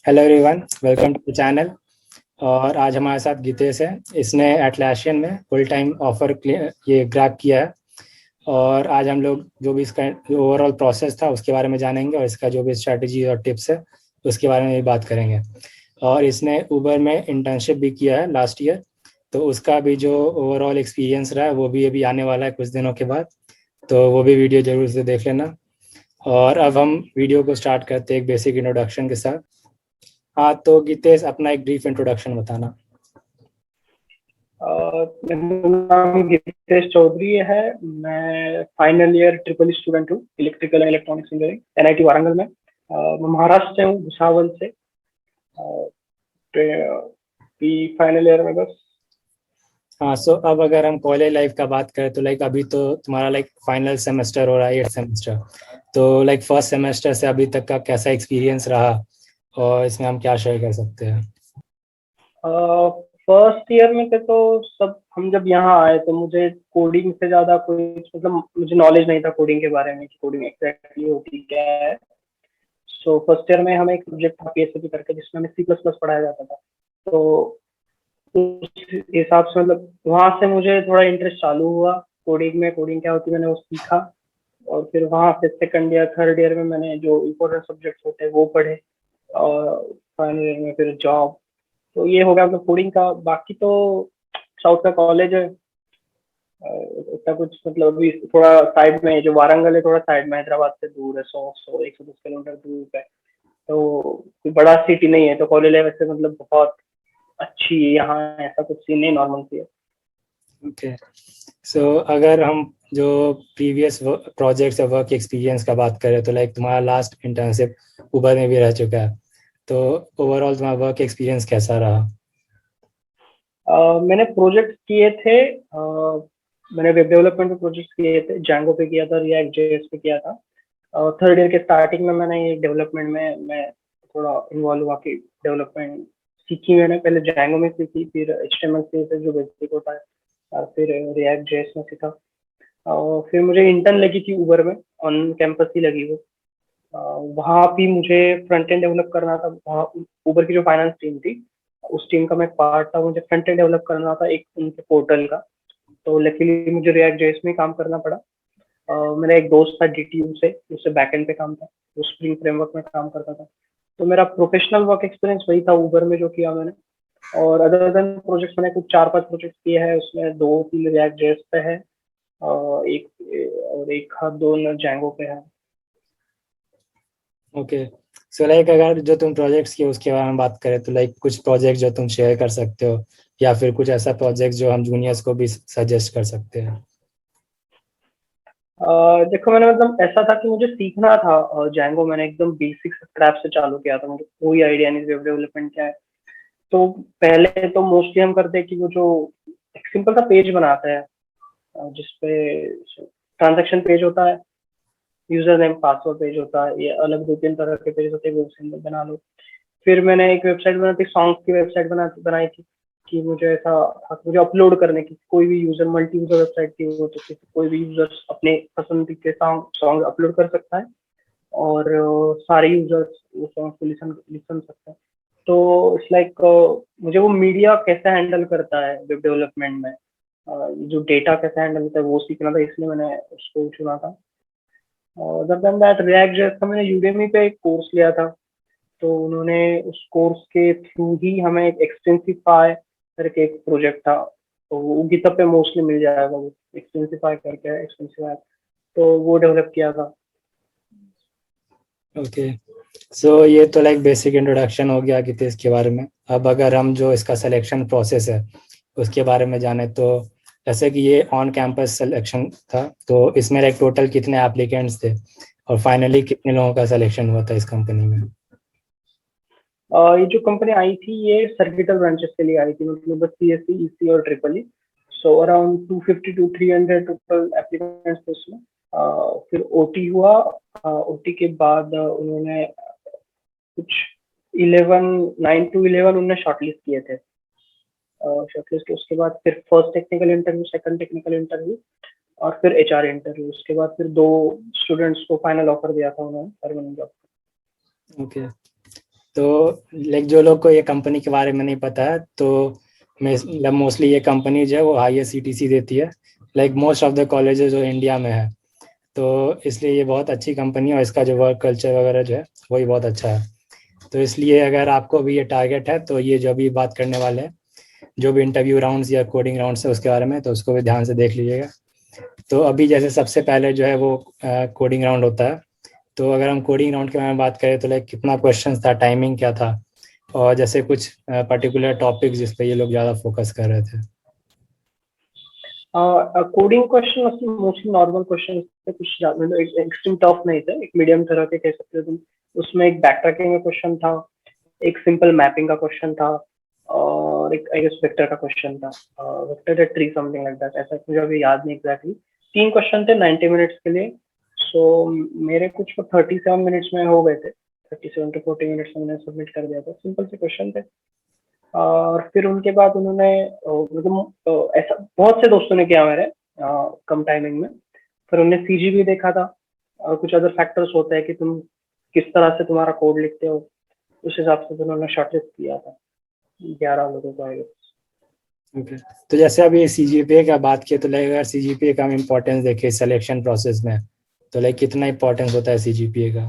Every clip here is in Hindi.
Hello everyone, welcome to the channel. और आज हमारे साथ गीतेश है। इसने एटलासियन में फुल टाइम ऑफर ये क्रैक किया है। और आज हम लोग जो भी इसका ओवरऑल प्रोसेस था उसके बारे में जानेंगे और इसका जो भी स्ट्रेटजी और टिप्स है उसके बारे में भी बात करेंगे। और इसने उबर में इंटर्नशिप भी किया है लास्ट ईयर, तो उसका भी जो ओवरऑल एक्सपीरियंस रहा है वो भी अभी आने वाला है कुछ दिनों के बाद, तो वो भी वीडियो जरूर से देख लेना। और अब हम वीडियो को स्टार्ट करते हैं एक बेसिक इंट्रोडक्शन के साथ। हाँ, तो गीतेश अपना एक ब्रीफ इंट्रोडक्शन बताना। मेरा नाम गीतेश चौधरी है। मैं फाइनल ईयर ट्रिपल स्टूडेंट हूँ, electrical and electronics engineering NIT Warangal में। मैं महाराष्ट्र से हूँ, भुसावल से। फाइनल ईयर में बस। हाँ, सो अब अगर हम कॉलेज लाइफ का बात करें तो अभी तो तुम्हारा फाइनल सेमेस्टर हो रहा है, 8th सेमेस्टर। तो फर्स्ट सेमेस्टर से अभी तक का कैसा एक्सपीरियंस रहा और इसमें हम क्या शेयर कर सकते हैं? फर्स्ट ईयर में थे तो सब हम जब यहाँ आए तो मुझे कोडिंग से ज्यादा कोई मतलब मुझे नॉलेज नहीं था कोडिंग के बारे में कि कोडिंग एग्जैक्टली होती क्या है। सो फर्स्ट ईयर में हमें एक सब्जेक्ट था पीएचपी करके, जिसमें हमें सी प्लस प्लस पढ़ाया जाता था। तो उस हिसाब से मतलब वहां से मुझे थोड़ा इंटरेस्ट चालू हुआ कोडिंग में। कोडिंग क्या होती है मैंने वो सीखा। और फिर वहां से सेकंड ईयर थर्ड ईयर में मैंने जो इम्पोर्टेंट सब्जेक्ट्स होते हैं वो पढ़े। और फाइनल ईयर में फिर जॉब। तो ये हो गया मतलब कोडिंग का। बाकी तो साउथ का कॉलेज है। इतना कुछ मतलब अभी थोड़ा साइड में जो वारंगल है, थोड़ा साइड में हैदराबाद से दूर है, 110 किलोमीटर दूर पे। तो कोई बड़ा सिटी नहीं है, तो कॉलेज लाइफ वैसे मतलब बहुत अच्छी है यहाँ। ऐसा कुछ सीन नहीं, नॉर्मल सी है। ओके, सो अगर हम जो प्रीवियस प्रोजेक्ट्स या वर्क एक्सपीरियंस का बात करें तो तुम्हारा लास्ट इंटर्नशिप उबर में भी रह चुका है, तो ओवरऑल तुम्हारा वर्क एक्सपीरियंस कैसा रहा? मैंने प्रोजेक्ट किए थे। मैंने वेब डेवलपमेंट पे प्रोजेक्ट किए थे, जैंगो पे किया था, रिएक्ट जेएस पे किया था। थर्ड ईयर के स्टार्टिंग में मैंने डेवलपमेंट में मैं थोड़ा इन्वॉल्व हुआ कि डेवलपमेंट सीखी। मैंने पहले जैंगो में सीखी, फिर एचटीएमएल सीएसएस जो बेसिक होता है, और फिर रिएक्ट जेएस में सीखा। और फिर मुझे इंटर्न लगी थी उबर में, ऑन कैंपस ही लगी वो। वहाँ भी मुझे फ्रंट एंड डेवलप करना था। वहाँ उबर की जो फाइनेंस टीम थी उस टीम का मैं पार्ट था। मुझे फ्रंट एंड डेवलप करना था एक उनके पोर्टल का। तो लकीली मुझे रिएक्ट जेएस में काम करना पड़ा। मेरा एक दोस्त था डीटीयू से, उससे बैकएंड पे काम था, वो स्प्रिंग फ्रेमवर्क में काम करता था। तो मेरा प्रोफेशनल वर्क एक्सपीरियंस वही था उबर में जो किया मैंने। और अदर देन प्रोजेक्ट्स मैंने कुछ 4-5 प्रोजेक्ट किए हैं, उसमें 2-3 रिएक्ट जेएस पे है। एक हाथ दो जैंगो पे है। ओके, सो अगर जो तुम प्रोजेक्ट्स किए उसके बारे में बात करें तो कुछ प्रोजेक्ट जो तुम शेयर कर सकते हो या फिर कुछ ऐसा प्रोजेक्ट जो हम जूनियर्स को भी सजेस्ट कर सकते हैं? देखो मैंने मतलब ऐसा था कि मुझे सीखना था जैंगो। मैंने एकदम बेसिक स्क्रैप से चालू किया था, मुझे कोई आइडिया नहीं वेब डेवलपमेंट क्या है। तो पहले तो मोस्टली हम करते हैं कि वो जो एक सिंपल सा पेज बनाते हैं, जिसपे ट्रांजैक्शन पेज होता है, यूजर नेम पासवर्ड पेज होता है, ये अलग 2-3 तरह के पेज होते हैं, वो सिंपल बना लो। फिर मैंने एक वेबसाइट बनाई थी, सॉन्ग की वेबसाइट बनाई थी कि मुझे ऐसा था कि मुझे अपलोड करने की, कोई भी यूजर, मल्टी यूजर वेबसाइट थी वो, तो कोई भी यूजर अपने पसंद के सॉन्ग अपलोड कर सकता है। और सारे यूजर्स वो सॉन्ग को लिसन लिसन सकते हैं। तो इट्स लाइक मुझे वो मीडिया कैसे हैंडल करता है वेब डेवलपमेंट में, जो डेटा कैसे हैंडल होता है वो सीखना था, इसलिए मैंने उसको चुना था। Other than that react JS का मैंने यूडेमी पे एक कोर्स लिया था। तो उन्होंने उस कोर्स के थ्रू ही हमें एक एक्सटेंसिफाई करके एक प्रोजेक्ट था, तो वो गिटहब पे मोस्टली मिल जाएगा, वो एक्सटेंसिफाई करके एक्सटेंसिफाई, तो वो डेवलप किया था। ओके, सो ये तो बेसिक इंट्रोडक्शन हो गया कितेश के बारे में। अब अगर हम जो इसका सिलेक्शन प्रोसेस है उसके बारे में जाने तो जैसे कि ये ऑन कैंपस सिलेक्शन था, तो इसमें टोटल कितने एप्लीकेंट्स थे और फाइनली कितने लोगों का सिलेक्शन हुआ था इस कंपनी में? ये जो कंपनी आई थी ये सर्किटल ब्रांचेस के लिए आई थी, मतलब बस सीएससी ईसी और triple E. So around 250 to 300 total applicants थे उसमें। फिर ओटी हुआ। ओटी के बाद उन्होंने कुछ 9 to 11 उन्होंने शॉर्टलिस्ट किए थे। शॉर्टलिस्ट के उसके बाद फिर first technical interview, second technical interview, और फिर एचआर इंटरव्यू। उसके बाद फिर 2 स्टूडेंट्स को फाइनल ऑफर दिया था उन्होंने परमानेंट जॉब। ओके, तो लाइक जो लोग को ये कंपनी के बारे में नहीं पता है, तो मतलब मोस्टली ये कंपनी जो है वो हाईएस्ट सीटीसी देती है, like most of the colleges जो इंडिया में है। तो इसलिए ये बहुत अच्छी कंपनी है, और इसका जो वर्क कल्चर वगैरह जो है वही बहुत अच्छा है। तो इसलिए अगर आपको भी ये टारगेट है, तो ये जो भी बात करने वाले हैं, जो भी इंटरव्यू राउंड्स या कोडिंग राउंड्स है उसके बारे में, तो उसको भी ध्यान से देख लीजिएगा। तो अभी जैसे सबसे पहले जो है वो कोडिंग राउंड होता है। तो अगर हम कोडिंग राउंड के बारे में बात करें, तो लाइक कितना क्वेश्चन था, टाइमिंग क्या था, और जैसे कुछ पर्टिकुलर टॉपिक जिस पे ये लोग ज़्यादा फोकस कर रहे थे। Coding question mostly normal question थे, कुछ मतलब एक्सट्रीम टफ नहीं थे, एक मीडियम तरह के कह सकते हो तुम। उसमें एक बैक ट्रैकिंग का क्वेश्चन था, एक सिंपल मैपिंग का क्वेश्चन था, और एक आई गेस वेक्टर का क्वेश्चन था, vector tree something like that, ऐसा मुझे अभी याद नहीं एग्जैक्टली। 3 क्वेश्चन थे 90 मिनट्स के लिए। सो मेरे कुछ 37 मिनट्स में हो गए थे, 37 टू 40 मिनट्स में मैंने सबमिट कर दिया था, सिंपल से क्वेश्चन थे। और फिर उनके बाद उन्होंने मतलब ऐसा बहुत से दोस्तों ने किया मेरे कम टाइमिंग में। फिर उन्होंने सीजीपी देखा था, और कुछ अदर फैक्टर्स होते हैं कि तुम किस तरह से तुम्हारा कोड लिखते हो, उस हिसाब से उन्होंने शॉर्टलिस्ट किया था 11 लोगों को आई गेस। ओके, तो जैसे अभी सीजीपीए का बात किया, तो लाइक अगर सीजीपीए का हम इम्पोर्टेंस देखें सिलेक्शन प्रोसेस में, तो लाइक कितना इम्पोर्टेंस होता है सीजीपीए का?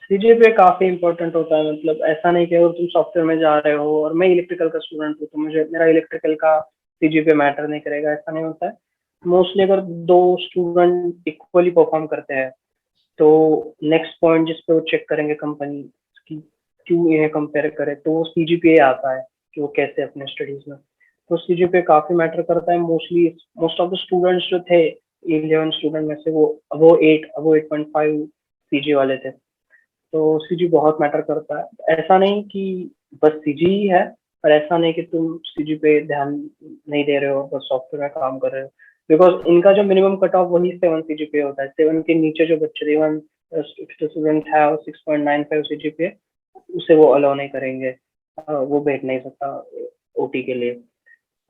सीजीपीए काफी इंपॉर्टेंट होता है, मतलब ऐसा नहीं कि अगर तुम सॉफ्टवेयर में जा रहे हो और मैं इलेक्ट्रिकल का स्टूडेंट हूँ तो मुझे मेरा इलेक्ट्रिकल का सीजीपीए मैटर नहीं करेगा, ऐसा नहीं होता है। मोस्टली अगर दो स्टूडेंट इक्वली परफॉर्म करते हैं, तो नेक्स्ट पॉइंट जिस पे वो चेक करेंगे कंपनी की क्यों इन्हें कंपेयर करे, तो वो सीजीपीए आता है कि वो कैसे अपने स्टडीज में। तो सीजीपीए काफी मैटर करता है। मोस्ट ऑफ द स्टूडेंट्स जो थे 11 स्टूडेंट में से, वो 8.5 सीजी वाले थे। तो सीजी बहुत मैटर करता है। ऐसा नहीं कि बस सीजी ही है, पर ऐसा नहीं कि तुम सीजी पे ध्यान नहीं दे रहे हो, बस सॉफ्टवेयर में काम कर रहे हो। बिकॉज इनका जो मिनिमम कट ऑफ वही 7 सीजी पे होता है। 7 के नीचे जो बच्चे, इवन स्टूडेंट है 6.95 सीजी पे, उसे वो अलाउ नहीं करेंगे, वो बैठ नहीं सकता ओटी के लिए।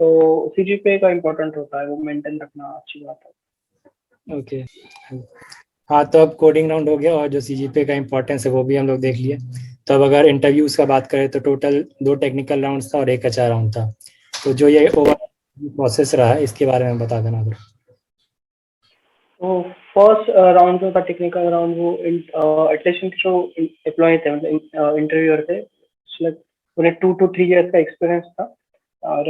तो सीजी पे का इम्पोर्टेंट होता है, वो मेंटेन रखना अच्छी बात है। ओके, हाँ, तो अब कोडिंग राउंड हो गया, और जो सीजीपीए का इम्पोर्टेंस है वो भी हम लोग देख लिए। तो अब अगर इंटरव्यूज का बात करें, तो टोटल 2 टेक्निकल राउंड था और एक एचआर राउंड था। तो जो ये ओवर प्रोसेस रहा है, इसके बारे में बता देना। तो फर्स्ट राउंड जो था टेक्निकल राउंड, वो एटलीस्ट जो एम्प्लॉय थे, मतलब इंटरव्यूअर थे, like, उन्हें 2 to 3 years का एक्सपीरियंस था। और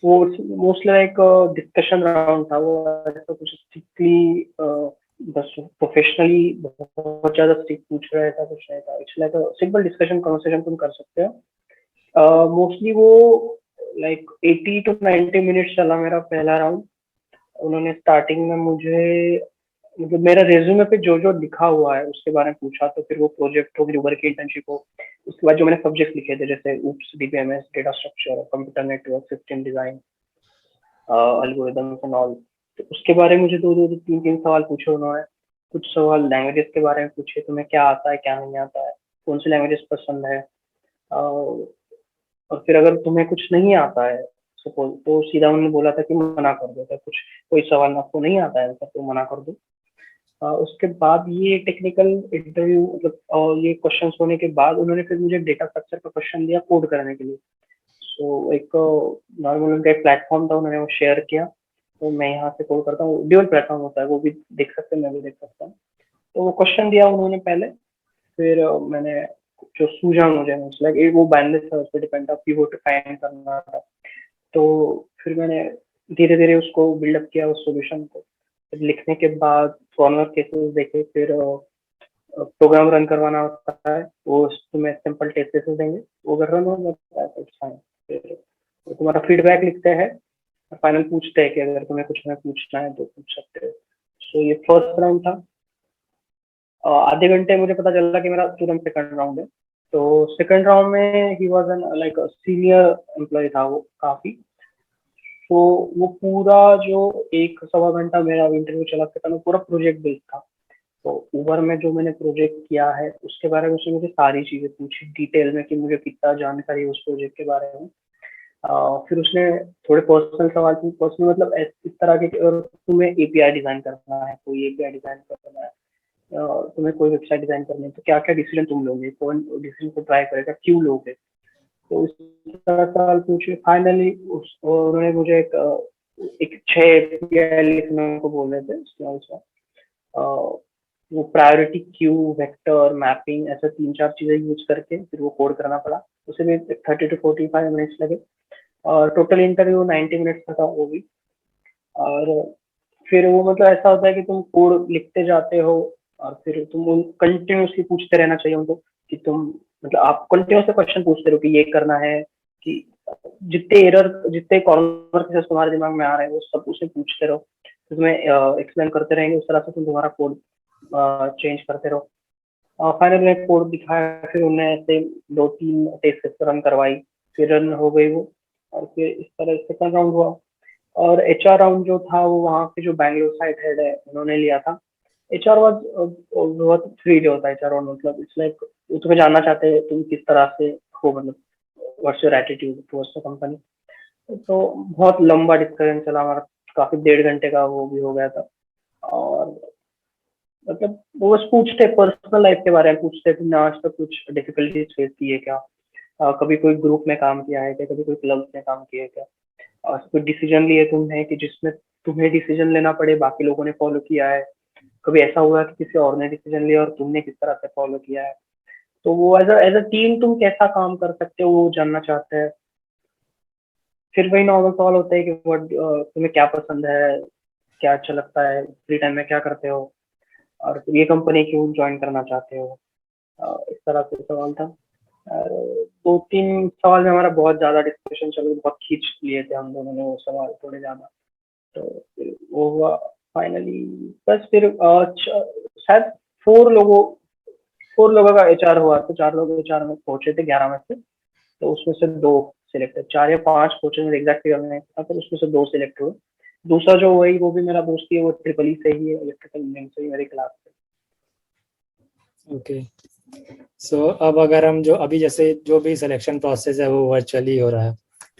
वो मोस्टली एक डिस्कशन राउंड था, वो ऐसा कुछ स्ट्रिक्टली बस प्रोफेशनली बहुत ज्यादा स्ट्रिक्ट पूछ रहा था, कुछ नहीं था। It's like simple discussion conversation तुम कर सकते हो। मोस्टली वो लाइक 80 to 90 मिनट्स चला मेरा पहला राउंड। उन्होंने स्टार्टिंग में मुझे मतलब मेरा रेज्यूमे पे जो जो लिखा हुआ है उसके बारे में पूछा, तो फिर वो प्रोजेक्ट हो, फिर वर्क इंटर्नशिप हो। उसके बाद जो मैंने सब्जेक्ट लिखे थे, जैसे oops, DBMS, data structure, computer network, system design, algorithms and all, तो उसके बारे में मुझे दो दो तीन तीन सवाल पूछे उन्होंने। कुछ सवाल लैंग्वेजेस के बारे में पूछे, तुम्हें क्या आता है क्या नहीं आता है, कौन सी लैंग्वेजेस पसंद है। और फिर अगर तुम्हें कुछ नहीं आता है सपोज, तो सीधा उन्होंने बोला था कि मना कर दो, कुछ कोई सवाल आपको नहीं आता है तो मना कर दो। उसके बाद ये टेक्निकल इंटरव्यू मतलब और ये क्वेश्चंस होने के बाद उन्होंने फिर मुझे डेटा स्ट्रक्चर का क्वेश्चन दिया कोड करने के लिए। सो एक नॉर्मल उनका एक प्लेटफॉर्म था, उन्होंने वो शेयर किया, तो मैं यहाँ से कोड करता हूँ। ड्यूअल प्लेटफॉर्म होता है, वो भी देख सकते हैं, मैं भी देख सकता हूँ। तो वो क्वेश्चन दिया उन्होंने पहले, फिर मैंने जो सूझा मुझे, लाइक वो बाइनरी था, उस पर डिपेंड था, पिवट फाइंड करना था। तो फिर मैंने धीरे धीरे उसको बिल्डअप किया उस सॉल्यूशन को। फिर लिखने के बाद कॉर्नर केसेस देखे, फिर प्रोग्राम रन करवाना होता है, वो तुम्हें सिंपल टेस्ट केसेस देंगे, वो अगर रन हो जाता है तो फाइन। फिर वो तुम्हारा फीडबैक लिखते हैं, फाइनल पूछते हैं कि अगर तुम्हें कुछ हमें पूछना है तो पूछ सकते हो। सो ये फर्स्ट राउंड था। आधे घंटे मुझे पता चला कि मेरा तुरंत सेकंड राउंड है। तो सेकंड राउंड में ही was an like senior employee था वो काफी। तो वो पूरा जो 1 सवा घंटा मेरा इंटरव्यू चला, था पूरा प्रोजेक्ट बेस्ड था। तो ऊबर में जो मैंने प्रोजेक्ट किया है उसके बारे में उसने मुझे सारी चीजें पूछी डिटेल में, कि मुझे कितना जानकारी है उस प्रोजेक्ट के बारे में। फिर उसने थोड़े पर्सनल सवाल पूछे, पर्सनल मतलब इस तरह के कि अगर तुम्हें एपीआई डिजाइन करना है, कोई एपीआई डिजाइन करना है, तुम्हें कोई वेबसाइट डिजाइन करनी है तो क्या क्या डिसीजन तुम लोगे, कौन डिसीजन को ट्राई करेगा, क्यों लोगे। तो इस तरह सवाल पूछे। फाइनली उन्होंने मुझे एक 6 लिखने को बोल रहे थे उसमें वो प्रायोरिटी क्यू, वेक्टर, मैपिंग, ऐसे 3-4 चीजें यूज करके फिर वो कोड करना पड़ा। उसे भी 30 to 45 मिनट्स लगे और टोटल इंटरव्यू 90 मिनट्स का था वो भी। और फिर वो मतलब ऐसा होता है कि तुम कोड लिखते जाते हो और फिर तुम कंटिन्यूसली पूछते रहना चाहिए उनको कि तुम मतलब आप कंटिन्यूसली क्वेश्चन पूछते रहो कि ये करना है, कि जितने कॉर्नर केसेस तुम्हारे दिमाग में आ रहे हैं वो सब उसे पूछते रहो, तो तुम्हें एक्सप्लेन करते रहेंगे, उस तरह से तुम तुम्हारा कोड चेंज करते रहो। फाइनल में कोड दिखाया, फिर उन्हें ऐसे 2-3 टेस्ट रन करवाई, फिर रन हो गई वो, और फिर इस तरह सेकंड राउंड हुआ। और एचआर राउंड जो था वो वहाँ के जो बैंगलोर साइड हेड है उन्होंने लिया था। एचआर वाज बहुत फ्री होता है एचआर राउंड, मतलब इट्स लाइक वो तुम्हें जानना चाहते हैं तुम किस तरह से हो, मतलब what's your attitude towards the company. तो बहुत लंबा डिस्कशन चला हमारा, काफी 1.5 घंटे का वो भी हो गया था। और मतलब वो बस पूछते पर्सनल लाइफ के बारे में पूछते, तुमने आज तक कुछ डिफिकल्टीज फेस की है क्या, कभी कोई ग्रुप में काम किया है क्या, कभी कोई क्लब में काम किया है क्या, और कोई डिसीजन लिए तुमने कि जिसमें तुम्हें डिसीजन लेना पड़े बाकी लोगों ने फॉलो किया है, कभी ऐसा हुआ कि किसी और ने डिसीजन लिया और तुमने किस तरह से फॉलो किया है। तो वो एज अ टीम तुम कैसा काम कर सकते हो वो जानना चाहते हैं। फिर वही नॉर्मल सवाल होता है कि तुम्हें क्या पसंद है, क्या अच्छा लगता है, फ्री टाइम में क्या करते हो, और ये कंपनी क्यों ज्वाइन करना चाहते हो। इस तरह से सवाल था। और 2-3 सवाल में हमारा बहुत ज्यादा डिस्कशन चल, बहुत खींच लिए थे हम दोनों ने वो सवाल थोड़े ज्यादा। तो फिर वो हुआ फाइनली। बस फिर शायद 4 लोगों का एचआर हुआ, तो 4 लोग एचआर में पहुंचे थे 11 में से। तो उसमें से 2 सिलेक्टेड, 4 या 5 पहुंचे, मेरे एग्जैक्ट फिगर में था, पर उसमें से 2 सिलेक्ट हुए। दूसरा जो वही वो भी मेरा दोस्त ही है, वो ट्रिपल ई से ही है, इलेक्ट्रिकल इंजीनियरिंग से ही, मेरी क्लास से। ओके। सो अब अगर हम जो अभी जैसे जो भी सिलेक्शन प्रोसेस है वो वर्चुअली हो रहा है,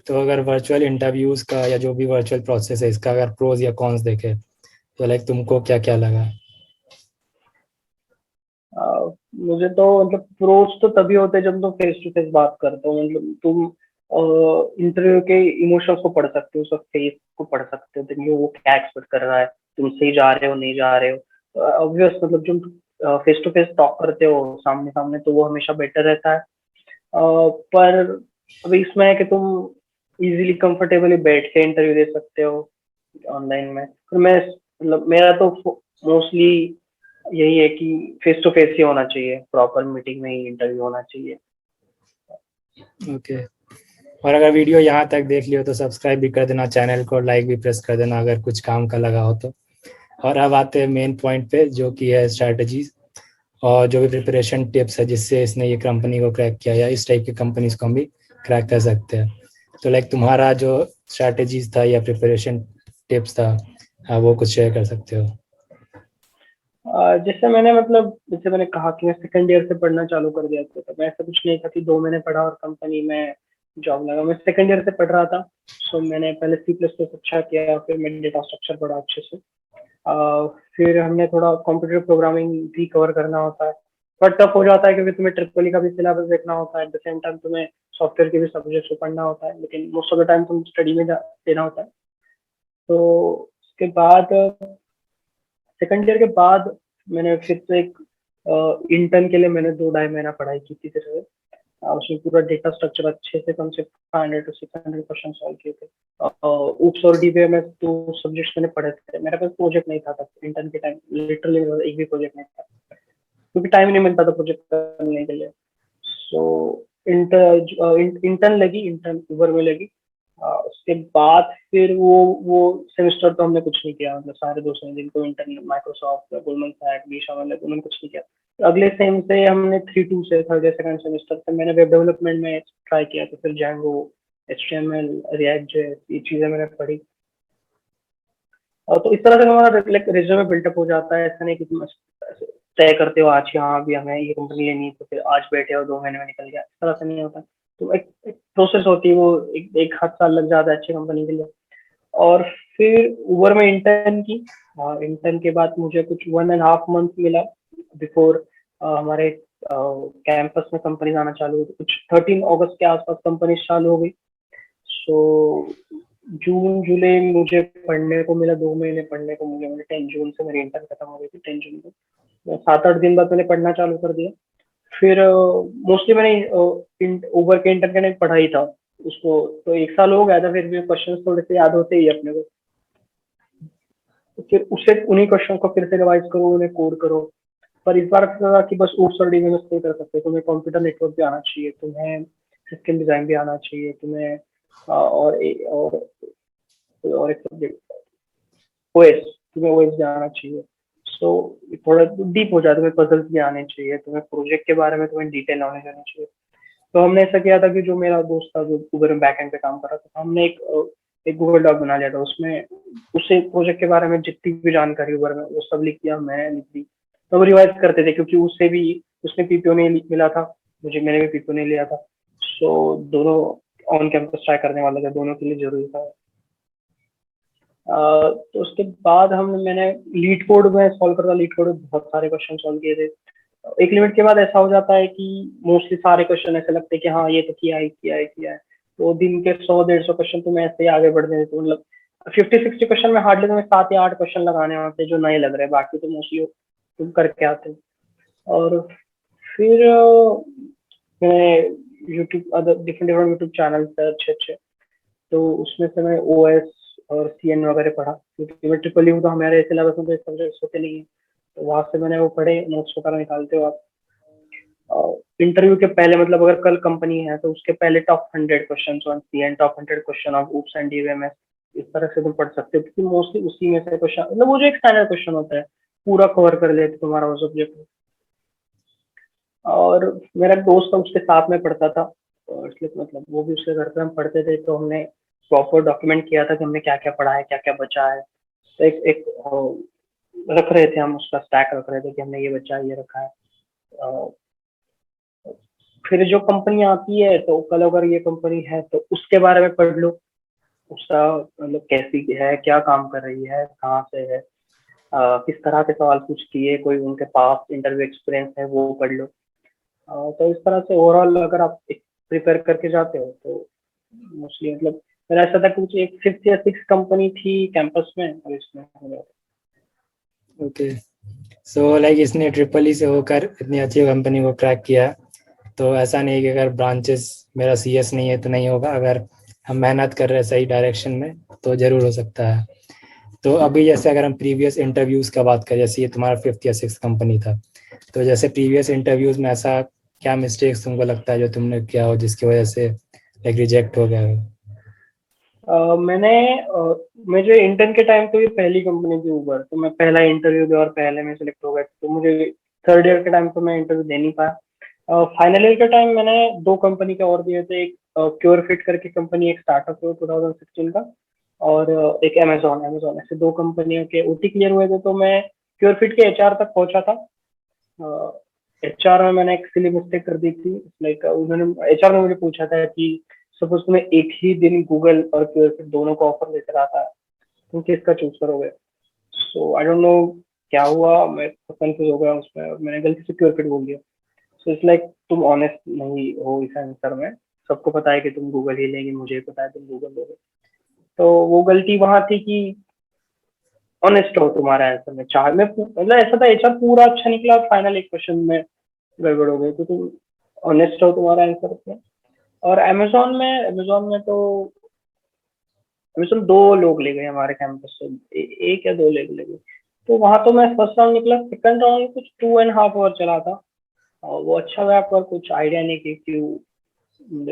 तो अगर वर्चुअल इंटरव्यूज का या जो भी वर्चुअल प्रोसेस है इसका अगर प्रोज या कॉन्स देखे तो लाइक तुमको क्या क्या लगा? मुझे तो मतलब प्रोज तो तभी होते हैं जब तुम फेस टू फेस बात करते हो, मतलब तुम इंटरव्यू के इमोशंस को पढ़ सकते हो, उसका फेस को पढ़ सकते हो, तो वो क्या एक्सपेक्ट कर रहा है, तुम सही जा रहे हो नहीं जा रहे हो। ऑब्वियस मतलब जब फेस टू फेस टॉक करते हो सामने सामने तो वो हमेशा बेटर रहता है। पर अभी इसमें है कि तुम इजीली कंफर्टेबली बैठ के इंटरव्यू दे सकते हो ऑनलाइन में। फिर मैं मतलब मेरा तो मोस्टली यही है कि फेस टू फेस ही होना चाहिए, प्रॉपर मीटिंग में ही इंटरव्यू होना चाहिए। ओके। और अगर वीडियो यहाँ तक देख लियो तो सब्सक्राइब भी कर देना चैनल को, लाइक भी प्रेस कर देना अगर कुछ काम का लगा हो तो। और अब आते हैं मेन पॉइंट पे जो कि है स्ट्रैटेजीज और जो भी प्रिपरेशन टिप्स है जिससे इसने ये कंपनी को क्रैक किया या इस टाइप की कंपनीज को हम भी क्रैक कर सकते हैं। तो लाइक तुम्हारा जो स्ट्रैटेजीज था या प्रिपरेशन टिप्स था, वो कुछ शेयर कर सकते हो? जैसे मैंने कहा कि मैं सेकंड ईयर से पढ़ना चालू कर दिया था, तो मैं ऐसा कुछ नहीं था कि 2 महीने पढ़ा और कंपनी में जॉब लगा। मैं सेकंड ईयर से पढ़ रहा था, तो मैंने पहले C++ अच्छा किया, फिर मैंने डेटा स्ट्रक्चर पढ़ा अच्छे से। फिर हमने थोड़ा कंप्यूटर प्रोग्रामिंग भी कवर करना होता है, बट टफ हो जाता है क्योंकि तुम्हें ट्रिपल ई का भी सिलेबस देखना होता है, एट द सेम टाइम तुम्हें सॉफ्टवेयर के भी सब्जेक्ट्स को पढ़ना होता है, लेकिन मोस्ट ऑफ द टाइम तुम स्टडी में देना होता है। तो उसके बाद सेकंड ईयर के बाद मैंने फिर से एक इंटर्न के लिए मैंने 2-2.5 महीना पढ़ाई की थी फिर से। उसमें पूरा डेटा स्ट्रक्चर अच्छे से कम से 500 to 600 क्वेश्चन सॉल्व किए थे। ऊप्स और डीबीए में 2 सब्जेक्ट्स मैंने पढ़े थे। मेरा पास प्रोजेक्ट नहीं था तब इंटर्न के टाइम, लिटरली एक भी प्रोजेक्ट नहीं था क्योंकि टाइम नहीं मिलता था प्रोजेक्ट करने के लिए। सो इंटर्न लगी, इंटर्न ऊबर में लगी। उसके बाद फिर वो सेमेस्टर तो हमने कुछ नहीं किया, मतलब सारे दोस्तों ने जिनको इंटर्न माइक्रोसॉफ्ट या गोल्डमन सैक्स भी शामिल है उन्होंने कुछ नहीं किया। अगले सेम से हमने 3-2 से थर्ड या सेकंड सेमेस्टर से मैंने वेब डेवलपमेंट में ट्राई किया, तो फिर Django, HTML, React JS ये चीजें मैंने पढ़ी। तो इस तरह से हमारा रिज्यूमे बिल्डअप हो जाता है। ऐसा नहीं कि तुम तय करते हो आज कि हाँ अभी हमें ये कंपनी लेनी है तो फिर आज बैठे हो 2 महीने में निकल गया, इस तरह से नहीं होता। तो एक प्रोसेस होती है, वो एक हाथ साल लग जाता है अच्छी कंपनी के लिए। और फिर उबर में इंटर्न की। इंटर्न के बाद मुझे कुछ 1.5 मंथ मिला बिफोर हमारे कैंपस में कंपनीज आना चालू हुई, कुछ 13 अगस्त के आसपास कंपनीज चालू हो गई। सो जून जुलाई मुझे पढ़ने को मिला, 2 महीने पढ़ने को मुझे 10 जून से मेरी इंटर्न खत्म हो गई थी, 10 जून को 7-8 दिन बाद मैंने पढ़ना चालू कर दिया। फिर मोस्टली मैंने ओवर के इंटर्न का नहीं पढ़ा ही था उसको, तो 1 साल हो गया था, फिर भी क्वेश्चन थोड़े से याद होते ही अपने को, तो फिर उससे उन्हीं क्वेश्चन को फिर से रिवाइज करो, उन्हें कोड करो। पर इस बार ऐसा था कि बस ऊप्स और डीबीएमएस नहीं कर सकते, तुम्हें कंप्यूटर नेटवर्क भी आना चाहिए, तुम्हें सिस्टम डिजाइन भी आना चाहिए, तुम्हें और एक सब्जेक्ट ओएस, तुम्हें ओएस भी आना चाहिए। सो थोड़ा डीप हो जाता है, तुम्हें पजल्स भी आने चाहिए, तुम्हें प्रोजेक्ट के बारे में तुम्हें डिटेल नॉलेज आनी चाहिए। तो हमने ऐसा किया था कि जो मेरा दोस्त था जो गूगल में बैकएंड पे काम कर रहा था, हमने एक गूगल डॉक बना लिया था, उसमें उसे प्रोजेक्ट के बारे में जितनी भी जानकारी गूगल में वो सब लिख दिया, मैं लिख दी। तो हम रिवाइज करते थे क्योंकि उसने पीपीओ नहीं मिला था, मैंने भी पीपीओ नहीं लिया था। सो दोनों ऑन कैंपस ट्राई करने वाले थे, दोनों के लिए जरूरी था। तो उसके बाद मैंने लीड कोड में सॉल्व करता, लीड कोड में बहुत सारे क्वेश्चन सॉल्व किए थे। एक लिमिट के बाद ऐसा हो जाता है कि मोस्टली सारे क्वेश्चन ऐसे लगते हैं कि हाँ ये तो किया है। तो दिन के 100-150 क्वेश्चन तो मैं ऐसे ही आगे बढ़ जाते, तो मतलब 50-60 क्वेश्चन में हार्डली तुम्हें 7 या 8 क्वेश्चन लगाने होते हैं जो नए लग रहे हैं, बाकी तो मोस्टली तुम करके आते हो। और फिर मैं YouTube other different different YouTube channel है अच्छे अच्छे, तो उसमें से मैं ओएस और सीएन वगैरह पढ़ा, क्योंकि मैं ट्रिपल यू तो हमारे सिलेबस में तो सब्जेक्ट्स होते नहीं है, तो वहां से मैंने वो पढ़े, नोट्स वगैरह निकालते हो आप। इंटरव्यू के पहले मतलब अगर कल कंपनी है तो उसके पहले top 100 question on CN, top 100 question of oops and DBMS, इस तरह से तुम पढ़ सकते हो, क्योंकि मोस्टली उसी में से क्वेश्चन, मतलब वो जो एक स्टैंडर्ड क्वेश्चन होता है पूरा कवर कर लेते तुम्हारा वो सब्जेक्ट। और मेरा दोस्त था उसके साथ में पढ़ता था, तो इसलिए मतलब वो भी उसके घर पे हम पढ़ते थे, तो हमने प्रॉपर डॉक्यूमेंट किया था कि हमने क्या क्या पढ़ा है, क्या क्या बचा है। तो एक एक रख रहे थे हम, उसका स्टैक रख रहे थे कि हमने ये बचा है, ये रखा है। फिर जो कंपनी आती है तो कल अगर ये कंपनी है तो उसके बारे में पढ़ लो, उसका मतलब कैसी है, क्या काम कर रही है, कहाँ से है, किस तरह के सवाल पूछती है, कोई उनके पास इंटरव्यू एक्सपीरियंस है वो पढ़ लो। तो इस तरह से ओवरऑल अगर आप प्रिपेयर करके जाते हो तो मोस्टली मतलब मेरा ऐसा था कि मुझे एक 5th या 6th कंपनी थी कैंपस में, और इसमें हो गया। ओके, सो लाइक इसने ट्रिपल ई से होकर इतनी अच्छी कंपनी को क्रैक किया, तो ऐसा नहीं कि अगर ब्रांचेस मेरा सीएस नहीं है तो नहीं होगा, अगर हम मेहनत कर रहे हैं सही डायरेक्शन में तो जरूर हो सकता है। तो अभी जैसे अगर हम प्रीवियस इंटरव्यूज का बात करें, जैसे ये तुम्हारा 5th या 6th कंपनी था, तो जैसे प्रीवियस इंटरव्यूज में ऐसा क्या मिस्टेक्स तुमको लगता है जो तुमने किया हो जिसकी वजह से लाइक रिजेक्ट हो गया हो? मैंने मुझे इंटर्न के टाइम तो ये पहली कंपनी थी ऊबर, तो मैं पहला इंटरव्यू दिया और पहले में सिलेक्ट हो गया, तो मुझे थर्ड ईयर के टाइम तो मैं इंटरव्यू दे नहीं पाया। फाइनल ईयर के टाइम मैंने 2 कंपनी के और दिए थे, एक क्योर फिट करके कंपनी, एक स्टार्टअप है 2016 का, और एक अमेजोन, ऐसे 2 कंपनियों के ओटी क्लियर हुए थे। तो मैं क्योर फिट के एचआर तक पहुंचा था। एचआर में मैंने एक सिली मिस्टेक कर दी थी, लाइक उन्होंने एचआर ने मुझे पूछा था कि सपोज तुम्हें एक ही दिन गूगल और क्यूरफिट दोनों का ऑफर लेकर आता है, तुम किसका चूज करोगे? सो आई डोंट नो क्या हुआ, मैं कंफ्यूज हो गया उसमें, और मैंने गलती से क्यूरफिट बोल दिया। सो इट्स लाइक तुम ऑनेस्ट नहीं हो इस आंसर में, सबको पता है कि तुम गूगल ही लेंगे, मुझे पता है तुम गूगल लोगे। तो वो गलती वहां थी कि ऑनेस्ट हो तुम्हारे आंसर में, चाहे मैं मतलब ऐसा था एचआर पूरा अच्छा निकला, फाइनल एक क्वेश्चन में गड़बड़ हो गई, तो तुम ऑनेस्ट हो तुम्हारा आंसर में। और अमेजोन 2 लोग ले गए हमारे कैंपस से, एक या 2 लोग ले गए। तो वहां तो मैं फर्स्ट राउंड निकला, सेकंड राउंड कुछ 2.5 आवर चला था, और वो अच्छा गया, पर कुछ आइडिया नहीं कि क्यों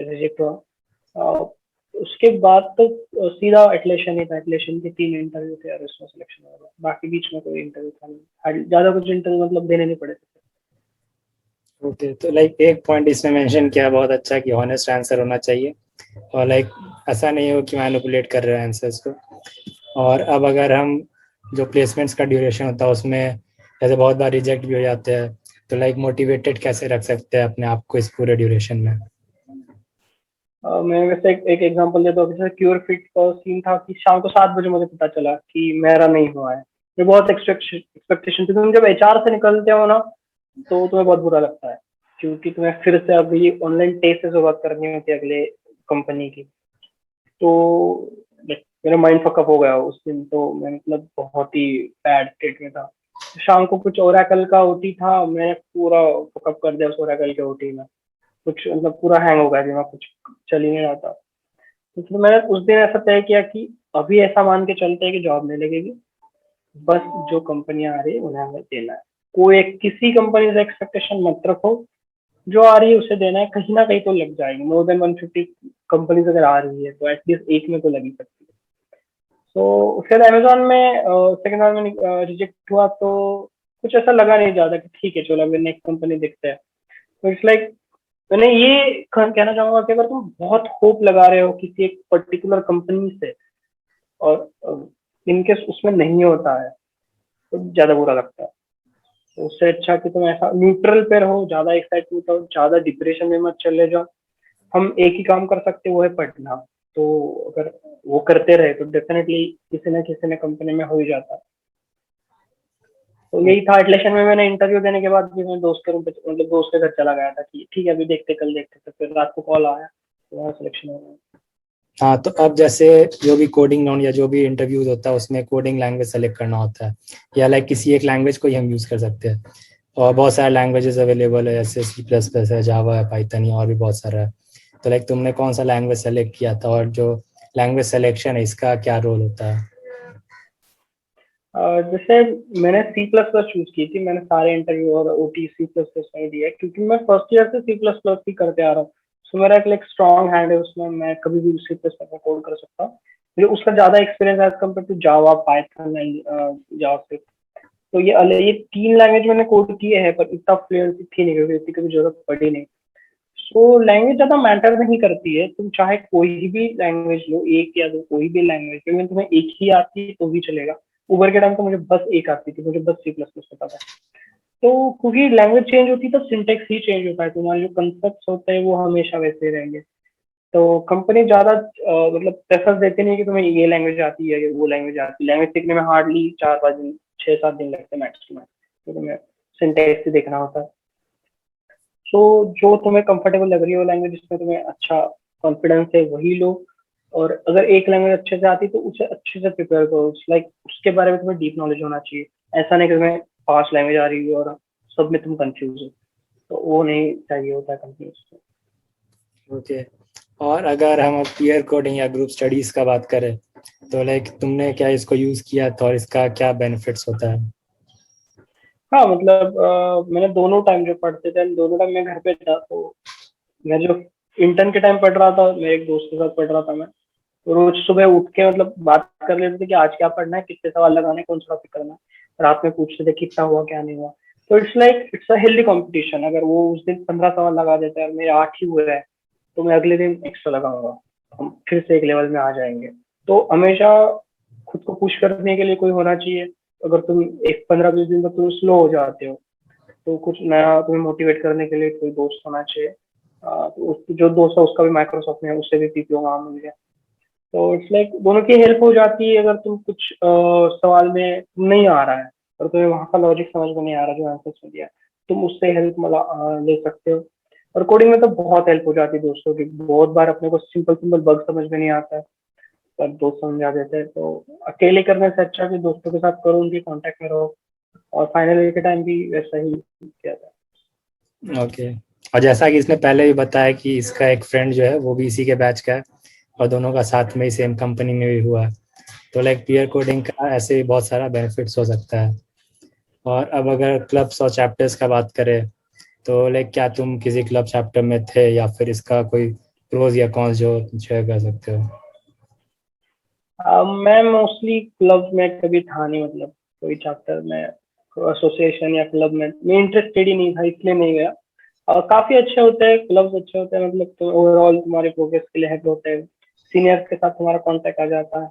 रिजेक्ट हुआ। उसके बाद तो सीधा एटलेशन ही था, एटलेशन के 3 इंटरव्यू थे और उसमें सिलेक्शन हो गया, बाकी बीच में कोई इंटरव्यू था नहीं, ज्यादा कुछ इंटरव्यू मतलब देने नहीं पड़े थे। ओके, तो लाइक एक पॉइंट इसमें मेंशन किया बहुत अच्छा कि ऑनेस्ट आंसर होना चाहिए, और लाइक ऐसा नहीं हो कि मैनिपुलेट कर रहे हैं आंसर्स को। और अब अगर हम जो प्लेसमेंट्स का ड्यूरेशन होता है उसमें जैसे बहुत बार रिजेक्ट भी हो जाते हैं, तो लाइक मोटिवेटेड कैसे रख सकते हैं अपने आप को इस पूरे ड्यूरेशन में? मैं वैसे एक एग्जांपल देता हूँ, जैसे क्योर फिट का सीन था कि शाम को 7 बजे मुझे पता चला कि मेरा नहीं हुआ है, मैं बहुत एक्सपेक्टेशन थी। तुम जब एचआर से निकलते हो ना, तो तुम्हें बहुत बुरा लगता है, क्योंकि तुम्हें फिर से अभी ऑनलाइन टेस्ट से शुरुआत करनी होती है अगले कंपनी की। तो मेरा माइंड फकअप हो गया उस दिन, तो मैं मतलब बहुत ही बैड स्टेट में था। शाम को कुछ ओरेकल का ओटी था, मैंने पूरा फकअप कर दिया उस ओरेकल के ओटी में। कुछ मतलब पूरा हैंग हो गया दिमाग, कुछ चल ही नहीं रहा था। तो फिर मैंने उस दिन ऐसा तय किया कि अभी ऐसा मान के चलते हैं कि जॉब नहीं लगेगी, बस जो कंपनियां आ रही है उन्हें हमें देना है। कोई किसी कंपनी से एक्सपेक्टेशन मत रखो, जो आ रही है उसे देना है, कहीं ना कहीं तो लग जाएगी। मोर देन 150 कंपनीज अगर आ रही है तो एटलीस्ट एक में तो लगी सकती है। तो फिर अमेजोन में सेकंड बार में रिजेक्ट हुआ, तो कुछ ऐसा लगा नहीं ज्यादा कि ठीक है चलो अभी नेक्स्ट कंपनी देखते हैं। तो इट्स लाइक मैंने ये कहना चाहूंगा कि अगर तुम बहुत होप लगा रहे हो किसी एक पर्टिकुलर कंपनी से और इनकेस उसमें नहीं होता है तो ज्यादा बुरा लगता है। तो उससे अच्छा कि तुम ऐसा न्यूट्रल पे रहो, ज्यादा एक्साइट मत हो, ज्यादा डिप्रेशन में मत चले जाओ। हम एक ही काम कर सकते हैं, वो है पढ़ना। तो अगर वो करते रहे तो डेफिनेटली किसी न कंपनी में हो ही जाता है। तो यही था एटलेशन में। मैंने इंटरव्यू देने के बाद भी मैं दोस्त के रूम पे मतलब दोस्त के घर चला गया था कि ठीक है अभी देखते कल देखते। तो फिर रात को कॉल आया तो वहाँ सिलेक्शन हो गया। हाँ, तो अब जैसे जो भी कोडिंग राउंड या जो भी इंटरव्यूज होता है उसमें कोडिंग लैंग्वेज सेलेक्ट करना होता है, या लाइक किसी एक लैंग्वेज को ही हम यूज कर सकते हैं। और बहुत सारे लैंग्वेजेस अवेलेबल है, जैसे C++ है, जावा है, पाइथन है, और भी बहुत सारा है। तो लाइक तुमने कौन सा लैंग्वेज सेलेक्ट किया था, और जो लैंग्वेज सिलेक्शन है इसका क्या रोल होता है? जैसे मैंने C++ चूज की थी। मैंने सारे इंटरव्यू और ओटी C++ में दिया क्योंकि मैं फर्स्ट ईयर से C++ ही करते आ रहा हूँ। सो मेरा एक स्ट्रॉन्ग हैंड है उसमें, मैं कभी भी C++ में कोड कर सकता हूँ। मुझे उसका ज्यादा experience as compared to Java, Python and JavaScript. तो ये तीन लैंग्वेज मैंने कोड किए हैं, पर इतना फ्लुएंसी थी नहीं क्योंकि इतनी कभी जरूरत पड़ी नहीं। सो लैंग्वेज ज्यादा मैटर नहीं करती है। तुम चाहे कोई भी लैंग्वेज लो, एक या दो, कोई भी लैंग्वेज, क्योंकि तुम्हें एक ही आती है तो भी चलेगा। उबर के टाइम तो मुझे बस एक आती थी, मुझे बस C++ पता था। तो क्योंकि लैंग्वेज चेंज होती है तो सिंटेक्स ही चेंज होता है, तुम्हारे जो कंसेप्ट होते हैं वो हमेशा वैसे ही रहेंगे। तो कंपनी ज्यादा मतलब प्रेफरेंस देती नहीं कि तुम्हें ये लैंग्वेज आती है या वो लैंग्वेज आती है। लैंग्वेज सीखने में हार्डली 4-5 दिन, 6-7 दिन लगते हैं मैक्स टू मैक्स, तो तुम्हें सिंटेक्स ही देखना होता है। सो जो तुम्हें कंफर्टेबल लग रही हो लैंग्वेज, जिसमें तुम्हें अच्छा कॉन्फिडेंस है, वही लो। और अगर एक लैंग्वेज अच्छे से आती तो उसे अच्छे से प्रिपेयर करो। लाइक उसके बारे में तुम्हें डीप नॉलेज होना चाहिए। ऐसा नहीं कि तुम्हें 5 लैंग्वेज आ रही है और सब में तुम कंफ्यूज हो, तो वो नहीं चाहिए होता है कंपनी को। ओके। और अगर हम पीयर कोडिंग या ग्रुप स्टडीज का बात करें, तो लाइक तुमने क्या इसको यूज किया था और इसका क्या बेनिफिट्स होता है? हाँ मतलब मैंने दोनों टाइम जो पढ़ते थे, दोनों टाइम मैं घर पे था। तो मैं जो इंटर्न के टाइम पढ़ रहा था, मेरे एक दोस्त के साथ पढ़ रहा था मैं। तो रोज सुबह उठ के मतलब बात कर लेते थे कि आज क्या पढ़ना है, कितने सवाल लगाने, कौन सा टॉपिक करना है। रात में पूछते थे कितना हुआ क्या नहीं हुआ। तो इट्स अ हेल्दी कंपटीशन। अगर वो उस दिन 15 सवाल लगा देता है और मेरे 8 ही हुए हैं, तो मैं अगले दिन एक्स्ट्रा लगाऊंगा, हम फिर से एक लेवल में आ जाएंगे। तो हमेशा खुद को पुश करने के लिए कोई होना चाहिए। अगर तुम एक 15-20 दिन तक तुम स्लो हो जाते हो, तो कुछ नया तुम्हें मोटिवेट करने के लिए कोई दोस्त होना चाहिए। तो जो दोस्त है उसका भी माइक्रोसॉफ्ट में है, उससे भी पीपीओ काम मिल गया। तो इट्स लाइक दोनों की हेल्प हो जाती है। अगर तुम कुछ सवाल में नहीं आ रहा है और तुम्हें वहां का लॉजिक समझ में नहीं आ रहा जो आंसर में दिया, तुम उससे हेल्प मतलब ले सकते हो। और कोडिंग में तो बहुत हेल्प हो जाती है दोस्तों की। बहुत बार अपने को सिंपल सिंपल बग समझ में नहीं आता है, पर दोस्त समझा देते हैं। तो अकेले करने से अच्छा कि दोस्तों के साथ करो, उनके कांटेक्ट में रहो। और फाइनल ईयर के टाइम भी वैसा ही किया था। ओके। और जैसा कि इसने पहले भी बताया कि इसका एक फ्रेंड जो है वो भी इसी के बैच का है, और दोनों का साथ में ही सेम कंपनी में भी हुआ है। तो लाइक पीयर कोडिंग का ऐसे भी बहुत सारा बेनिफिट्स हो सकता है। और अब अगर क्लब्स और चैप्टर्स का बात करें, तो लाइक क्या तुम किसी क्लब चैप्टर में थे, या फिर इसका कोई प्रोज या कॉन्स जो शेयर कर सकते हो? मैं मोस्टली क्लब में कभी था नहीं, मतलब कोई चैप्टर में, एसोसिएशन या क्लब में मैं इंटरेस्टेड ही नहीं था, इसलिए नहीं गया। काफी अच्छे होते हैं क्लब्स, अच्छे होते हैं। मतलब तो ओवरऑल तुम्हारे प्रोग्रेस के लिए हेल्प होते हैं। सीनियर्स के साथ तुम्हारा कांटेक्ट आ जाता है।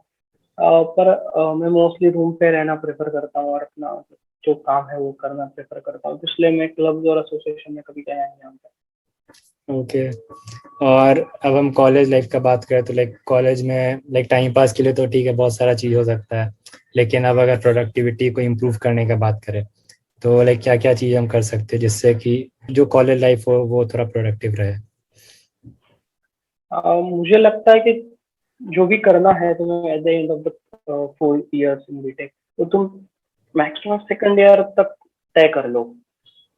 पर मैं मोस्टली रूम पे रहना प्रेफर करता हूँ और अपना जो काम है वो करना प्रेफर करता हूँ, तो इसलिए मैं क्लब्स और एसोसिएशन में कभी गया नहीं हूँ। ओके। और अब हम कॉलेज लाइफ का बात करें, तो लाइक कॉलेज में लाइक टाइम पास के लिए तो ठीक है, बहुत सारा चीज़ हो सकता है। लेकिन अब अगर प्रोडक्टिविटी को इम्प्रूव करने का बात करें, तो लाइक क्या क्या चीज़ हम कर सकते हैं जिससे कि जो कॉलेज लाइफ हो वो थोड़ा प्रोडक्टिव रहे। मुझे लगता है कि जो भी करना है तुम्हें at the end of the 4 years in BTech, तो तुम मैक्सिमम सेकंड ईयर तक तय कर लो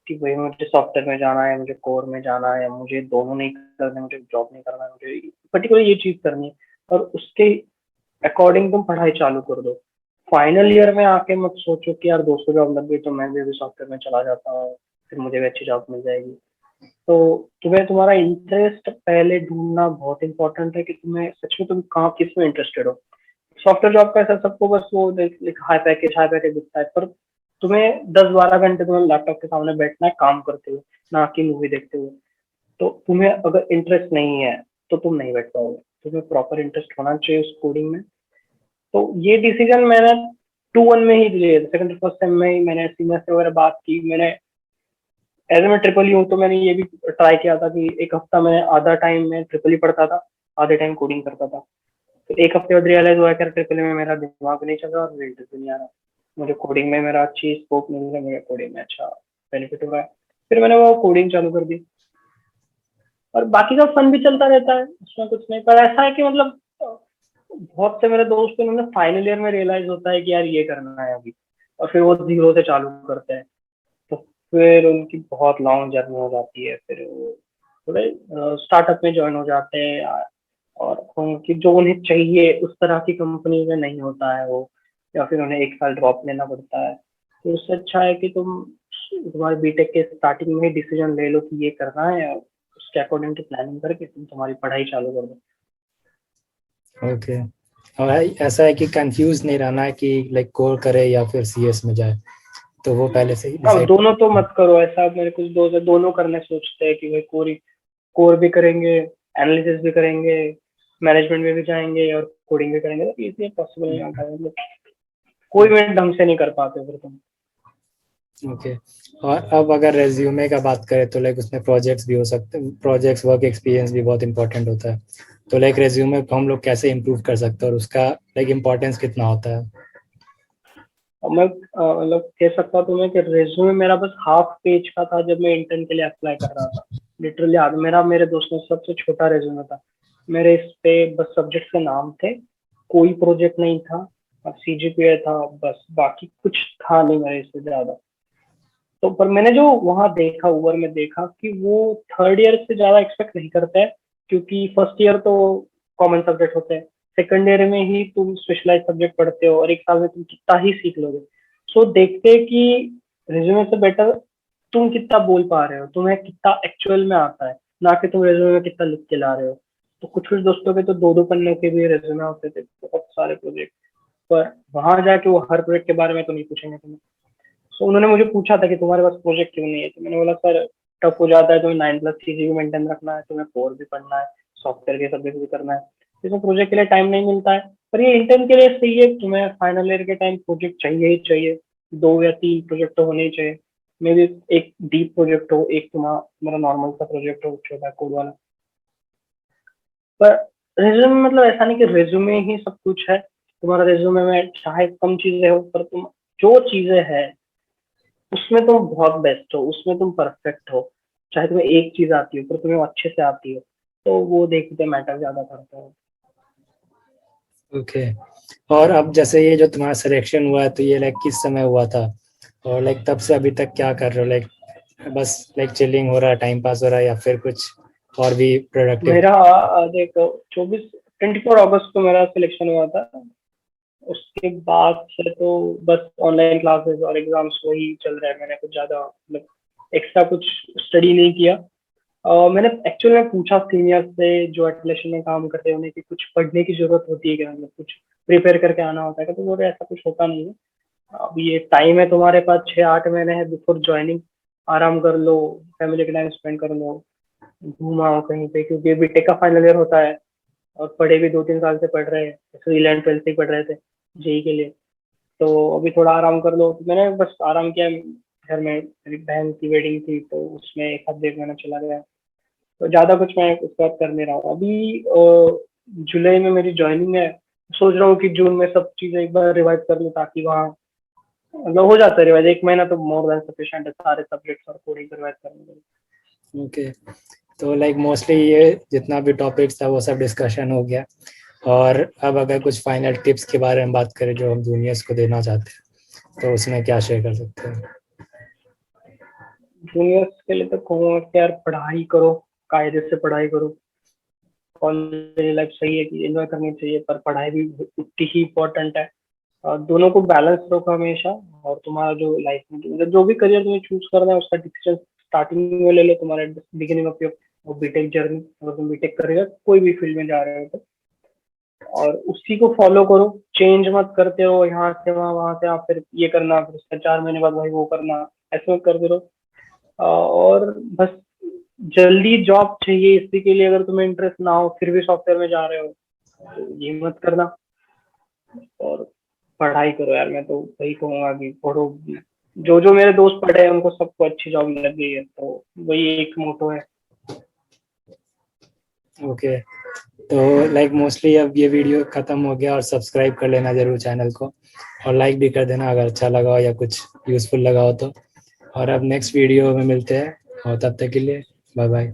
कि भाई मुझे सॉफ्टवेयर में जाना है, मुझे कोर में जाना है, मुझे दोनों नहीं करना, मुझे जॉब नहीं करना है, मुझे पर्टिकुलर ये चीज करनी है, और उसके अकॉर्डिंग तुम पढ़ाई चालू कर दो। फाइनल ईयर में आके मत सोचो कि यार दोस्तों जॉब लग गई तो मैं भी अभी सॉफ्टवेयर में चला जाता हूँ, फिर मुझे भी अच्छी जॉब मिल जाएगी। तो तुम्हें तुम्हारा इंटरेस्ट पहले ढूंढना बहुत इंपॉर्टेंट है कि तुम्हें सच में तुम कहाँ किस में इंटरेस्टेड हो। सॉफ्टवेयर जॉब का ऐसा सबको बस वो हाई पैकेज दिखता है, पर तुम्हें 10-12 घंटे तुम्हें लैपटॉप के सामने बैठना है काम करते हुए, ना कि मूवी देखते हुए। तो तुम्हें अगर इंटरेस्ट नहीं है तो तुम नहीं बैठ पाओगे, तुम्हें प्रॉपर इंटरेस्ट होना चाहिए उस कोडिंग में। तो ये डिसीजन मैंने 2-1 में ही लिए, सेकंड फर्स्ट सेम में ही मैंने सीनियर से वगैरह बात की। मैंने एज मैं ट्रिपल ही हूँ तो मैंने ये भी ट्राई किया था कि एक हफ्ता मैंने आधा टाइम में ट्रिपल ही पढ़ता था, आधे टाइम कोडिंग करता था। तो एक हफ्ते बाद रियलाइज हुआ कि ट्रिपल में मेरा दिमाग नहीं चल रहा और इंटरेस्ट भी नहीं आ रहा, मुझे कोडिंग में मेरा अच्छी स्कोप मिल रहा है, मुझे कोडिंग में अच्छा बेनिफिट हो रहा है। फिर मैंने वो कोडिंग चालू कर दी, और बाकी का फन भी चलता रहता है, उसमें कुछ नहीं। पर ऐसा है कि मतलब बहुत से मेरे दोस्त उन्होंने फाइनल ईयर में रियलाइज होता है कि यार ये करना है अभी, और फिर वो जीरो से चालू करते हैं। तो फिर उनकी बहुत लॉन्ग जर्नी हो जाती है, फिर वो थोड़े स्टार्टअप में ज्वाइन हो जाते हैं यार, और उनकी जो उन्हें चाहिए उस तरह की कंपनी में नहीं होता है वो, या फिर उन्हें एक साल ड्रॉप लेना पड़ता है। तो उससे अच्छा है कि तुम तुम्हारे बीटेक के स्टार्टिंग में ही डिसीजन ले लो कि ये करना है, और उसके अकॉर्डिंग की प्लानिंग करके तुम तुम्हारी पढ़ाई चालू कर दो। ओके। और ऐसा है कि कंफ्यूज नहीं रहना है कि लाइक कोर करे या फिर सीएस में जाए, तो वो पहले से ही हाँ, डिसाइड। दोनों तो मत करो ऐसा। मेरे कुछ दोस्त है दोनों करने सोचते हैं कि भाई कोर भी करेंगे, एनालिसिस भी करेंगे, मैनेजमेंट में भी जाएंगे और कोडिंग भी करेंगे, तो ये पॉसिबल नहीं होता है, मतलब कोई भी ढंग से नहीं कर पाते फिर तुम। ओके। और अब अगर रेज्यूमे का बात करें तो लाइक उसमें प्रोजेक्ट्स भी हो सकते हैं, प्रोजेक्ट्स वर्क एक्सपीरियंस भी बहुत इंपॉर्टेंट होता है। तो लाइक रेज्यूमे को हम लोग कैसे इम्प्रूव कर सकते हैं और उसका लाइक इम्पोर्टेंस कितना होता है। और मैं मतलब कह सकता हूँ तुम्हें कि रिज्यूमे मेरा बस हाफ पेज का था जब मैं इंटर्न के लिए अप्लाई कर रहा था। लिटरली याद, मेरा मेरे दोस्त में सबसे छोटा रिज्यूमे था। मेरे इस पे बस सब्जेक्ट के नाम थे, कोई प्रोजेक्ट नहीं था, और सीजीपीए था, बस बाकी कुछ था नहीं मेरे इससे ज्यादा। तो पर मैंने जो वहां देखा, ऊबर में देखा कि वो थर्ड ईयर से ज्यादा एक्सपेक्ट नहीं करते हैं, क्योंकि फर्स्ट ईयर तो कॉमन सब्जेक्ट होते हैं, सेकंड ईयर में ही तुम स्पेशलाइज सब्जेक्ट पढ़ते हो, और एक साल में तुम कितना ही सीख लोगे। सो देखते हैं कि रिज्यूमे से बेटर तुम कितना बोल पा रहे हो, तुम्हें कितना एक्चुअल में आता है, ना कि तुम रिज्यूमे में कितना लिख के ला रहे हो। तो कुछ कुछ दोस्तों के तो 2-2 पन्ने के भी रिज्यूमे होते थे, बहुत सारे प्रोजेक्ट। पर वहां जाके वो हर प्रोजेक्ट के बारे में तो नहीं पूछेंगे तुम्हें। तो उन्होंने मुझे पूछा था कि तुम्हारे पास प्रोजेक्ट क्यों नहीं है, तो मैंने बोला सर टफ हो जाता है, तुम्हें 9+ चीजें भी मेंटेन रखना है, तुम्हें कोर भी पढ़ना है, सॉफ्टवेयर के सब्जेक्ट भी करना है, इसमें प्रोजेक्ट के लिए टाइम नहीं मिलता है। पर ये इंटर्न के लिए सही है, तुम्हें फाइनल ईयर के टाइम प्रोजेक्ट चाहिए ही चाहिए, 2 या 3 प्रोजेक्ट तो होने ही चाहिए। मे भी एक डीप प्रोजेक्ट हो, एक तुम्हारा नॉर्मल सा प्रोजेक्ट हो छोटा कोड वाला। पर रिज्यूमे मतलब ऐसा नहीं कि रिज्यूमे ही सब कुछ है। तुम्हारा रिज्यूमे में चाहे कम चीजें हो, पर तुम जो चीजें है उसमें तुम बहुत बेस्ट हो, उसमें तुम परफेक्ट हो। चाहे तुम्हें एक चीज आती हो पर तुम्हें वो अच्छे से आती हो, तो वो देखते मैटर ज्यादा करता है। ओके। और अब जैसे ये जो तुम्हारा सिलेक्शन हुआ है तो ये लाइक किस समय हुआ था, और लाइक तब से अभी तक क्या कर रहे हो, लाइक बस लाइक चिलिंग हो रहा है, टाइम पास हो रहा है, या फिर कुछ और भी प्रोडक्टिव। मेरा देखो 24 अगस्त को मेरा सिलेक्शन हुआ था। उसके बाद से तो बस ऑनलाइन क्लासेस और एग्जाम्स वही चल रहा है, मैंने कुछ ज्यादा मतलब एक्स्ट्रा कुछ स्टडी नहीं किया। मैंने एक्चुअल में पूछा सीनियर से जो एटलेशन में काम करते हैं उन्हें कि कुछ पढ़ने की जरूरत होती है क्या, मतलब कुछ प्रिपेयर करके आना होता है क्या, तो बोल रहे ऐसा कुछ होता नहीं है। अब ये टाइम है तुम्हारे पास, 6-8 महीने है बिफोर ज्वाइनिंग, आराम कर लो, फैमिली के टाइम स्पेंड कर लो, घूम आओ कहीं पे, क्योंकि बीटेक का फाइनल ईयर होता है, और पढ़े भी 2-3 साल से पढ़ रहे हैं, जैसे 11th 12th से ही पढ़ रहे थे जेई के लिए। तो अभी थोड़ा आराम कर लो, तो मैंने बस आराम किया। घर में मेरी बहन की वेडिंग थी तो उसमें एक आध 1.5 महीना चला गया, तो ज्यादा कुछ मैं उसके बाद कर नहीं रहा हूँ अभी। जुलाई में मेरी ज्वाइनिंग है, सोच रहा हूँ कि जून में सब चीजें एक बार रिवाइज कर लूँ ताकि वहाँ मतलब हो जाता है रिवाइज, 1 महीना तो मोर देन सफिशिएंट है सारे सब्जेक्ट्स और कोडिंग रिवाइज करने के लिए। ओके, तो लाइक मोस्टली ये जितना भी टॉपिक्स था वो सब डिस्कशन हो गया। और अब अगर कुछ फाइनल टिप्स के बारे में बात करें जो हम जूनियर्स को देना चाहते हैं, तो उसमें क्या शेयर कर सकते हैं? जूनियर्स के लिए तो कहूँगा कि यार पढ़ाई करो, कायदे से पढ़ाई करो। कॉलेज लाइफ सही है कि एंजॉय करनी चाहिए, पर पढ़ाई भी उतनी ही इम्पोर्टेंट है। दोनों को बैलेंस रखो हमेशा। और तुम्हारा जो लाइफ में मतलब जो भी करियर तुम्हें चूज करना है उसका डिसीजन स्टार्टिंग में ले लो, तुम्हारे beginning of your BTech journey. अगर तुम बीटेक करेगा कोई भी फील्ड में जा रहे हो तो, और उसी को फॉलो करो। चेंज मत करते हो यहाँ से वहां से आप, फिर ये करना, फिर उसका 4 महीने बाद भाई वो करना, ऐसे मत करते रहो। और बस जल्दी जॉब चाहिए इसी के लिए अगर तुम्हें इंटरेस्ट ना हो फिर भी सॉफ्टवेयर में जा रहे हो तो ये मत करना। और पढ़ाई करो यार, मैं तो वही कहूंगा कि पढ़ो। जो जो मेरे दोस्त पढ़े हैं उनको सबको अच्छी जॉब लग गई है, तो वही एक मोटो है। ओके, तो लाइक मोस्टली अब ये वीडियो खत्म हो गया, और सब्सक्राइब कर लेना जरूर चैनल को, और लाइक भी कर देना अगर अच्छा लगा हो या कुछ यूजफुल लगा हो तो। और अब नेक्स्ट वीडियो में मिलते हैं, और तब तक के लिए बाय बाय।